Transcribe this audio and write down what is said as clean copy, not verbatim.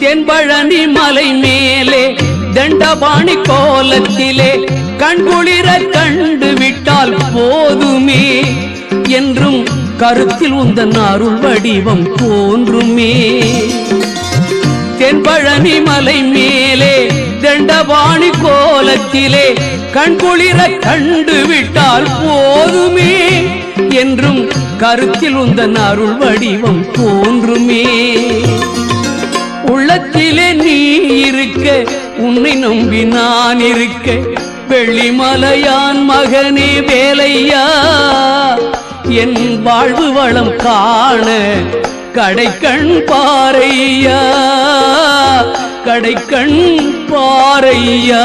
தென்பழனி மலை மேலே தண்டபாணி கோலத்திலே கண்குளிர கண்டு விட்டால் போதுமே என்றும் கருத்தில் உந்தன் அருள் வடிவம் தோன்றுமே. தென்பழனி மலை மேலே தண்டபாணி கோலத்திலே கண்குளிர கண்டு விட்டால் போதுமே என்றும் கருத்தில் உந்தன் அருள் வடிவம் தோன்றுமே. உள்ளத்திலே நீ இருக்க உன்னை நம்பி நான் இருக்க வெள்ளிமலையான் மகனே வேலையா என் வாழ்வு வளம் காண கடைக்கண் பாரையா கடைக்கண் பாரையா.